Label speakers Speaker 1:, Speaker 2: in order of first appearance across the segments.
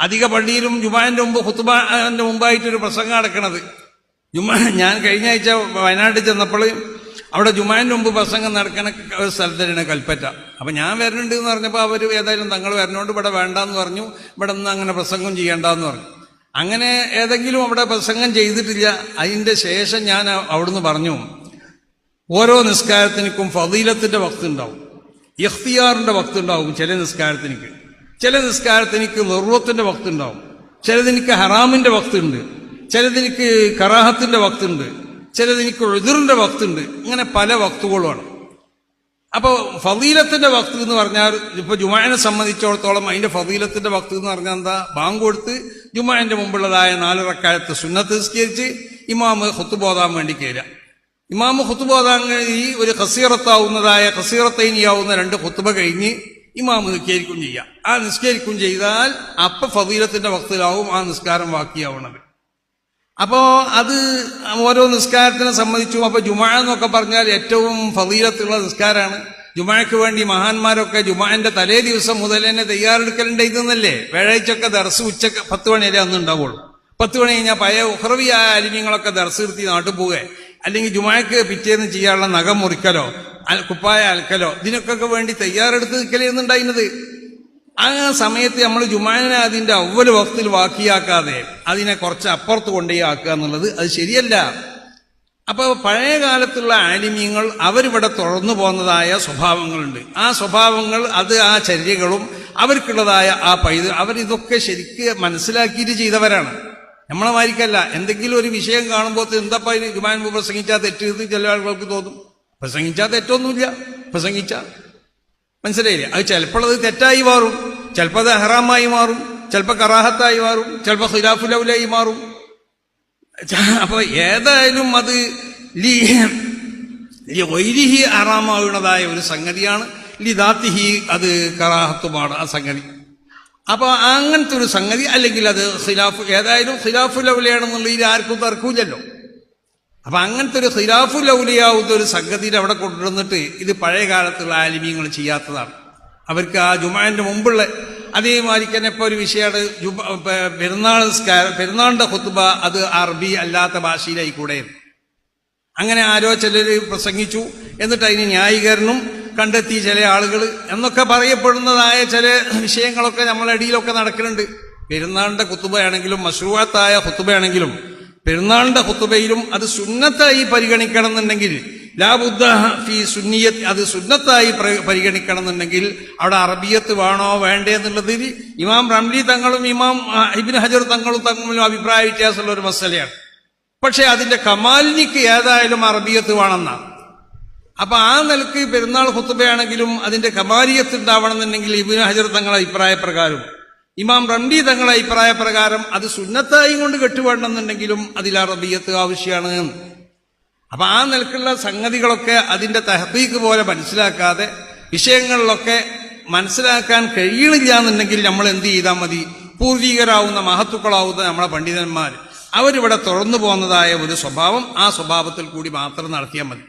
Speaker 1: അധിക പള്ളിയിലും ജുമാന്റെ മുമ്പ് ഖുത്ബന്റെ മുമ്പായിട്ടൊരു പ്രസംഗം നടക്കണത്. ഞാൻ കഴിഞ്ഞ ആഴ്ച വയനാട്ടിൽ ചെന്നപ്പോൾ അവിടെ ജുമാന്റെ മുമ്പ് പ്രസംഗം നടക്കണ ഒരു സ്ഥലത്തിനാണ് കൽപ്പറ്റ. അപ്പൊ ഞാൻ വരുന്നുണ്ട് എന്ന് പറഞ്ഞപ്പോൾ അവർ ഏതായാലും തങ്ങൾ വരുന്നോണ്ട് ഇവിടെ വേണ്ടാന്ന് പറഞ്ഞു, ഇവിടെ നിന്ന് അങ്ങനെ പ്രസംഗം ചെയ്യണ്ടെന്ന് പറഞ്ഞു. അങ്ങനെ ഏതെങ്കിലും അവിടെ പ്രസംഗം ചെയ്തിട്ടില്ല. അതിന്റെ ശേഷം ഞാൻ അവിടുന്ന് പറഞ്ഞു, ഓരോ നിസ്കാരത്തിനും ഫളീലത്തിന്റെ വക്ത് ഉണ്ടാവും, ഇഖ്തിയാറിന്റെ വക്ത് ഉണ്ടാവും. ചില നിസ്കാരത്തിനിക്ക് ളുർവത്തിന്റെ വക്ത് ഉണ്ടാവും, ചിലതിനിക്ക് ഹറാമിന്റെ വക്ത് ഉണ്ട്, ചിലതിനിക്ക് കറാഹത്തിന്റെ വക്ത് ഉണ്ട്, ചിലതിനിക്ക് ഉദ്റിന്റെ വക്ത് ഉണ്ട്. ഇങ്ങനെ പല വക്തുകളുമാണ്. അപ്പൊ ഫളീലത്തിന്റെ വക്ത് എന്ന് പറഞ്ഞാൽ ഇപ്പൊ ജുമാനെ സംബന്ധിച്ചിടത്തോളം അതിന്റെ ഫളീലത്തിന്റെ വക്ത് എന്ന് പറഞ്ഞാൽ എന്താ? ബാങ്ക് കൊടുത്ത് ജുമാന്റെ മുമ്പുള്ളതായ 4 റക്അത്ത് സുന്നത്ത് നിസ്കരിച്ച് ഇമാമ് ഖുത്ബ ഓതാൻ വേണ്ടി കയറുക. ഇമാമ് ഖുത്ബ ഓതാൻ ഈ ഒരു ഖസീറത്തൈനിയാവുന്ന 2 ഖുത്ബ കഴിഞ്ഞ് ഇമാമ് നിസ്കരിക്കും ചെയ്യുക. ആ നിസ്കരിക്കും ചെയ്താൽ അപ്പൊ ഫളീലത്തിന്റെ വക്തിലാവും ആ നിസ്കാരം ബാക്കിയാവുന്നത്. അപ്പോ അത് ഓരോ നിസ്കാരത്തിനെ സംബന്ധിച്ചു. അപ്പൊ ജുമാ എന്നൊക്കെ പറഞ്ഞാൽ ഏറ്റവും ഫളീലത്തുള്ള നിസ്കാരമാണ്. ജുമാക്ക് വേണ്ടി മഹാന്മാരൊക്കെ ജുമാന്റെ തലേ ദിവസം മുതൽ തന്നെ തയ്യാറെടുക്കലുണ്ട്. ഇതെന്നല്ലേ വ്യാഴാഴ്ചയൊക്കെ ദർസ് ഉച്ചക്ക് 10 മണി വരെ അന്ന് ഉണ്ടാവുള്ളൂ. 10 മണി കഴിഞ്ഞാൽ പഴയ ഉഖ്റവിയായ അലിമ്യങ്ങളൊക്കെ ദർസ് നിർത്തി നാട്ടിൽ പോവുക, അല്ലെങ്കിൽ ജുമാക്ക് പിറ്റേന്ന് ചെയ്യാനുള്ള നഖം മുറിക്കലോ കുപ്പായ അൽക്കലോ ഇതിനൊക്കെ വേണ്ടി തയ്യാറെടുത്ത് നിൽക്കലെന്നുണ്ടായിരുന്നത്. ആ സമയത്ത് നമ്മൾ ജുമാനെ അതിന്റെ അവ്വൽ വക്തിൽ ബാക്കിയാക്കാതെ അതിനെ കുറച്ച് അപ്പുറത്ത് കൊണ്ടേ ആക്കുക എന്നുള്ളത് അത് ശരിയല്ല. അപ്പൊ പഴയ കാലത്തുള്ള ആലിമീങ്ങൾ അവരിവിടെ തുടർന്നു പോകുന്നതായ സ്വഭാവങ്ങളുണ്ട്. ആ സ്വഭാവങ്ങൾ അത് ആ ചര്യകളും അവർക്കുള്ളതായ ആ അവരിതൊക്കെ ശരിക്ക് മനസ്സിലാക്കിയിട്ട് ചെയ്തവരാണ്. നമ്മളെ മാതിരിക്കല്ല. എന്തെങ്കിലും ഒരു വിഷയം കാണുമ്പോൾ എന്താ ഇതിന് ജുമാൻ പ്രസംഗിച്ചാൽ തെറ്റ് ചില ആളുകൾക്ക് തോന്നും. പ്രസംഗിച്ചാൽ തെറ്റൊന്നുമില്ല, പ്രസംഗിച്ചാൽ മനസ്സിലായില്ലേ? അത് ചിലപ്പോൾ അത് തെറ്റായി മാറും, ചിലപ്പോൾ അത് ഹറാമായി മാറും, ചിലപ്പോൾ കറാഹത്തായി മാറും, ചിലപ്പോൾ ഖിലാഫുൽ ഔലായി മാറും. അപ്പൊ ഏതായാലും അത് വൈരിഹി ഹറാമാവുന്നതായ ഒരു സംഗതിയാണ്, ലിദാത്തിഹി അത് കറാഹത്തുമാണ് ആ സംഗതി. അപ്പൊ അങ്ങനത്തെ ഒരു സംഗതി, അല്ലെങ്കിൽ അത് ഏതായാലും ഖിലാഫുൽ ഔലയാണെന്നുള്ളതിൽ ആർക്കും തർക്കൂലല്ലോ. അപ്പൊ അങ്ങനത്തെ ഒരു ഖിലാഫുൽ ഔലിയാവുന്ന ഒരു സംഗതിയിൽ അവിടെ കൊണ്ടുവന്നിട്ട് ഇത് പഴയ കാലത്തുള്ള ആലിമീങ്ങൾ ചെയ്യാത്തതാണ്. അവർക്ക് ആ ജുമാന്റെ മുമ്പുള്ള അതേമാതിരി തന്നെ ഇപ്പൊ ഒരു വിഷയമാണ് പെരുന്നാളിന്റെ ഖുത്ബ, അത് അറബി അല്ലാത്ത ഭാഷയിലായിക്കൂടെ. അങ്ങനെ ആരോ ചിലര് പ്രസംഗിച്ചു, എന്നിട്ട് അതിന് ന്യായീകരണം കണ്ടെത്തി ചില ആളുകൾ എന്നൊക്കെ പറയപ്പെടുന്നതായ ചില വിഷയങ്ങളൊക്കെ നമ്മളെ ഇടയിലൊക്കെ നടക്കുന്നുണ്ട്. പെരുന്നാളിന്റെ ഖുത്ബയാണെങ്കിലും മശ്രൂഅത്തായ ഖുത്ബയാണെങ്കിലും പെരുന്നാളിന്റെ ഖുത്ബയിലും അത് സുന്നത്തായി പരിഗണിക്കണം എന്നുണ്ടെങ്കിൽ ലാബുദ്ദ ഫീ സുന്നിയത്ത്, അത് സുന്നത്തായി പരിഗണിക്കണം എന്നുണ്ടെങ്കിൽ അവിടെ അറബിയത്ത് വേണോ വേണ്ടേ എന്നുള്ളതിൽ ഇമാം റംലി തങ്ങളും ഇമാം ഇബ്നു ഹജർ തങ്ങളും തമ്മിലും അഭിപ്രായ വ്യത്യാസമുള്ള ഒരു മസലയാണ്. പക്ഷെ അതിന്റെ കമാലിനിക്ക് ഏതായാലും അറബിയത്ത് വേണമെന്നാണ്. അപ്പൊ ആ നിലക്ക് പെരുന്നാൾ ഖുത്ബയാണെങ്കിലും അതിന്റെ കമാലിയത്ത് ഉണ്ടാവണം എന്നുണ്ടെങ്കിൽ ഇബ്നു ഹജർ തങ്ങളുടെ അഭിപ്രായ പ്രകാരം ഇമാം റംലി തങ്ങളുടെ അഭിപ്രായ പ്രകാരം അത് സുന്നത്തായി കൊണ്ട് കെട്ടുവേണമെന്നുണ്ടെങ്കിലും അതിൽ അറബിയത്ത് ആവശ്യമാണ്. അപ്പൊ ആ നിലക്കുള്ള സംഗതികളൊക്കെ അതിന്റെ തഹ്ഖീഖ് പോലെ മനസ്സിലാക്കാതെ വിഷയങ്ങളിലൊക്കെ മനസ്സിലാക്കാൻ കഴിയണില്ല എന്നുണ്ടെങ്കിൽ നമ്മൾ എന്ത് ചെയ്താൽ മതി? പൂർവികരാവുന്ന മഹത്തുക്കളാവുന്ന നമ്മളെ പണ്ഡിതന്മാർ അവരിവിടെ തുറന്നു പോകുന്നതായ ഒരു സ്വഭാവം, ആ സ്വഭാവത്തിൽ കൂടി മാത്രം നടത്തിയാൽ മതി.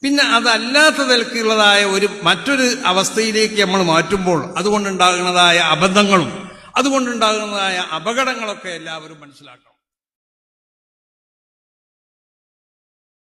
Speaker 1: പിന്നെ അതല്ലാത്ത നിലക്കുള്ളതായ മറ്റൊരു അവസ്ഥയിലേക്ക് നമ്മൾ മാറ്റുമ്പോൾ അതുകൊണ്ടുണ്ടാകുന്നതായ അബദ്ധങ്ങളും അതുകൊണ്ടുണ്ടാകുന്നതായ അപകടങ്ങളൊക്കെ എല്ലാവരും മനസ്സിലാക്കണം.